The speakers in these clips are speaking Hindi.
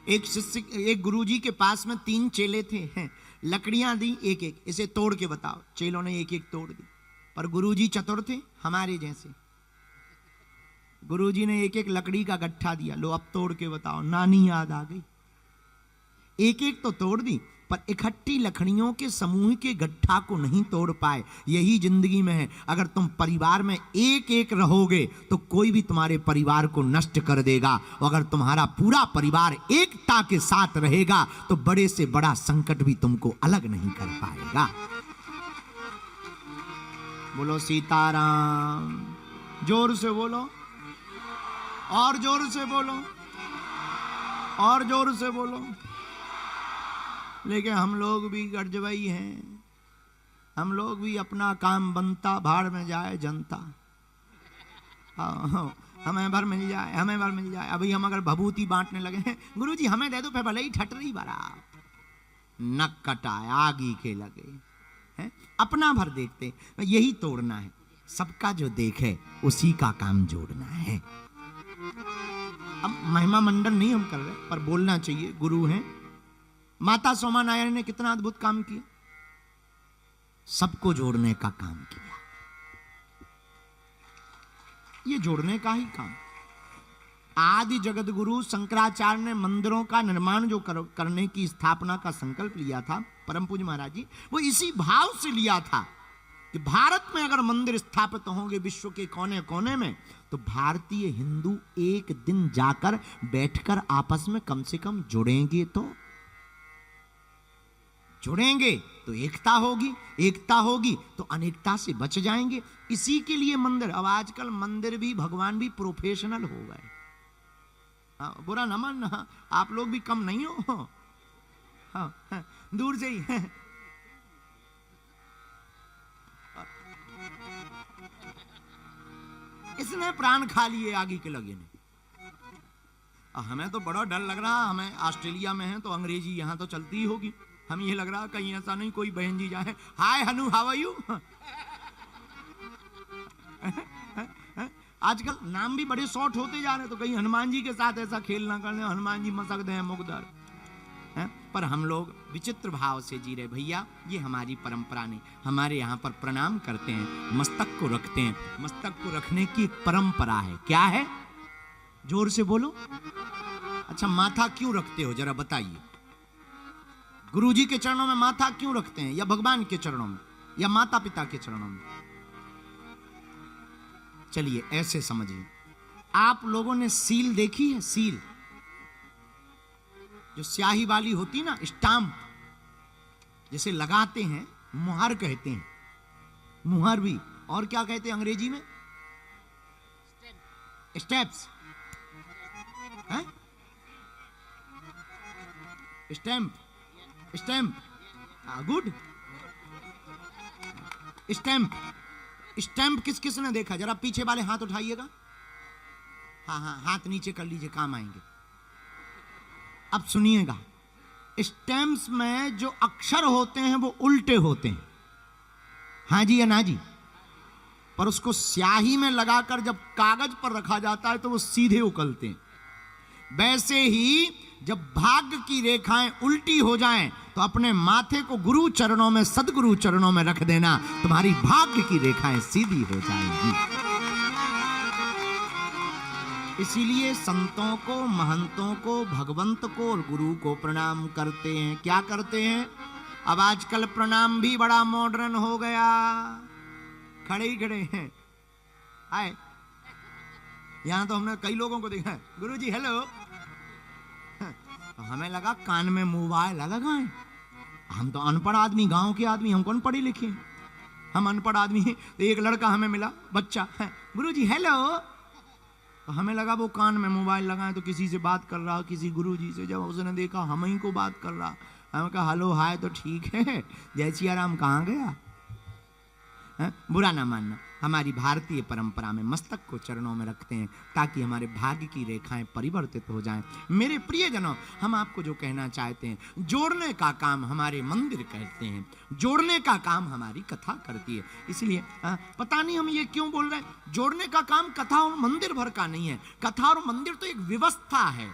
एक शिष्य, एक गुरुजी के पास में 3 चेले थे, लकड़ियां दी एक एक, इसे तोड़ के बताओ। चेलों ने एक एक तोड़ दी, पर गुरुजी चतुर थे हमारे जैसे। गुरुजी ने एक एक लकड़ी का गट्ठा दिया, लो अब तोड़ के बताओ। नानी याद आ गई। एक एक तो तोड़ दी, पर इकट्ठी लकड़ियों के समूह के गट्ठा को नहीं तोड़ पाए। यही जिंदगी में है, अगर तुम परिवार में एक एक रहोगे तो कोई भी तुम्हारे परिवार को नष्ट कर देगा, और अगर तुम्हारा पूरा परिवार एकता के साथ रहेगा तो बड़े से बड़ा संकट भी तुमको अलग नहीं कर पाएगा। बोलो सीताराम। जोर से बोलो, और जोर से बोलो, और जोर से बोलो। लेकिन हम लोग भी गरजवई हैं, हम लोग भी अपना काम बनता, भाड़ में जाए जनता। हमें भर मिल जाए, हमें भर मिल जाए। अभी हम अगर भभूति बांटने लगे हैं, गुरुजी हमें दे दो, फिर भले ही ठटरी भरा, नक कटाए आगी के लगे हैं। अपना भर देखते, यही तोड़ना है। सबका जो देखे उसी का काम जोड़ना है। अब महिमा मंडन नहीं हम कर रहे, पर बोलना चाहिए, गुरु हैं। माता सोमा नायर ने कितना अद्भुत काम किया, सबको जोड़ने का काम किया। ये जोड़ने का ही काम। आदि जगत गुरु शंकराचार्य ने मंदिरों का निर्माण जो करने की स्थापना का संकल्प लिया था, परम पूज्य महाराज जी, वो इसी भाव से लिया था कि भारत में अगर मंदिर स्थापित होंगे विश्व के कोने कोने में, तो भारतीय हिंदू एक दिन जाकर बैठकर आपस में कम से कम जुड़ेंगे तो एकता होगी, एकता होगी तो अनेकता से बच जाएंगे। इसी के लिए मंदिर। अब आजकल मंदिर भी, भगवान भी प्रोफेशनल हो गए। बुरा न मानना, आप लोग भी कम नहीं हो। हाँ, दूर से ही इसने प्राण खा लिए आगे के लगे ने। हमें तो बड़ा डर लग रहा। हमें ऑस्ट्रेलिया में है तो अंग्रेजी यहां तो चलती ही होगी। हम ये लग रहा कहीं ऐसा नहीं कोई बहन जी जाए, हाय हनु हाउ आर यू। आजकल नाम भी बड़े शॉर्ट होते जा रहे, तो कहीं हनुमान जी के साथ ऐसा खेल ना करने, हनुमान जी मसक दे मुकदर। पर हम लोग विचित्र भाव से जी रहे। भैया ये हमारी परंपरा नहीं। हमारे यहाँ पर प्रणाम करते हैं, मस्तक को रखते हैं। मस्तक को रखने की एक परंपरा है। क्या है? जोर से बोलो। अच्छा, माथा क्यों रखते हो जरा बताइए। गुरुजी के चरणों में माथा क्यों रखते हैं, या भगवान के चरणों में, या माता पिता के चरणों में? चलिए ऐसे समझिए। आप लोगों ने सील देखी है? सील जो स्याही वाली होती ना, स्टाम्प जैसे लगाते हैं, मुहर कहते हैं। मुहर भी, और क्या कहते हैं अंग्रेजी में? Steps. Stamp, stamp, good. Stamp, stamp किस किस ने देखा? जरा पीछे वाले हाथ उठाइएगा। हाँ हाँ, हाथ नीचे कर लीजिए, काम आएंगे। अब सुनिएगा, स्टैम्प्स में जो अक्षर होते हैं वो उल्टे होते हैं, हाँ जी या ना जी। पर उसको स्याही में लगाकर जब कागज पर रखा जाता है तो वो सीधे उकलते हैं। वैसे ही जब भाग्य की रेखाएं उल्टी हो जाएं तो अपने माथे को गुरु चरणों में, सदगुरु चरणों में रख देना, तुम्हारी भाग्य की रेखाएं सीधी हो जाएंगी। इसीलिए संतों को, महंतों को, भगवंत को और गुरु को प्रणाम करते हैं। क्या करते हैं? अब आजकल प्रणाम भी बड़ा मॉडर्न हो गया। खड़े ही खड़े हैं। आए, यहां तो हमने कई लोगों को देखा है, गुरुजी हेलो। तो हमें लगा कान में मोबाइल लगाएं। हम तो अनपढ़ आदमी, गांव के आदमी, हम कौन पढ़े लिखे हैं, हम अनपढ़ आदमी हैं। तो एक लड़का हमें मिला, बच्चा है, गुरुजी हेलो। तो हमें लगा वो कान में मोबाइल लगाए तो किसी से बात कर रहा, किसी गुरुजी से। जब उसने देखा हम ही को बात कर रहा, हमें कहा हेलो हाय तो ठीक है, जय सिया राम कहाँ गया। बुरा ना मानना, हमारी भारतीय परंपरा में मस्तक को चरणों में रखते हैं ताकि हमारे भाग्य की रेखाएं परिवर्तित हो जाएं। मेरे प्रियजनों, हम आपको जो कहना चाहते हैं, जोड़ने का काम हमारे मंदिर करते हैं, जोड़ने का काम हमारी कथा करती है। इसलिए पता नहीं हम ये क्यों बोल रहे हैं। जोड़ने का काम कथा और मंदिर भर का नहीं है। कथा और मंदिर तो एक व्यवस्था है।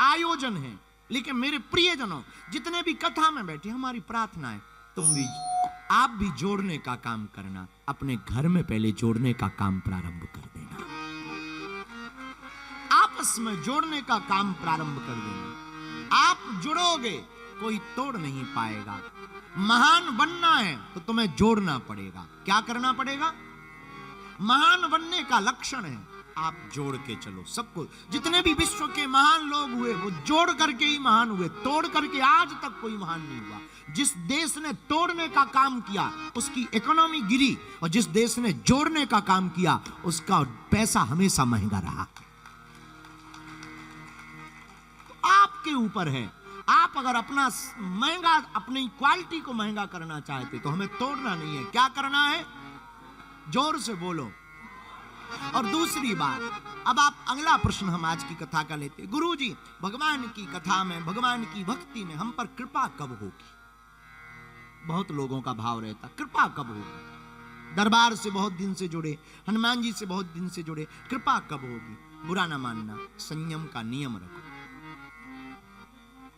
आयोजन है, लेकिन मेरे प्रियजनों, जितने भी कथा में बैठे, हमारी प्रार्थना है तुम भी, आप भी जोड़ने का काम करना। अपने घर में पहले जोड़ने का काम प्रारंभ कर देना, आपस में जोड़ने का काम प्रारंभ कर देना। आप जुड़ोगे, कोई तोड़ नहीं पाएगा। महान बनना है तो तुम्हें जोड़ना पड़ेगा। क्या करना पड़ेगा? महान बनने का लक्षण है आप जोड़ के चलो सबको। जितने भी विश्व के महान लोग हुए वो जोड़ करके ही महान हुए, तोड़ करके आज तक कोई महान नहीं हुआ। जिस देश ने तोड़ने का काम किया उसकी इकोनॉमी गिरी, और जिस देश ने जोड़ने का काम किया उसका पैसा हमेशा महंगा रहा। तो आपके ऊपर है, आप अगर अपना महंगा, अपनी क्वालिटी को महंगा करना चाहते तो हमें तोड़ना नहीं है। क्या करना है? जोर से बोलो। और दूसरी बात, अब आप अगला प्रश्न हम आज की कथा का लेते। गुरुजी, भगवान की कथा में, भगवान की भक्ति में हम पर कृपा कब होगी? बहुत लोगों का भाव रहता, कृपा कब होगी? दरबार से बहुत दिन से जुड़े, हनुमान जी से बहुत दिन से जुड़े, कृपा कब होगी? बुरा ना मानना, संयम का नियम रखो।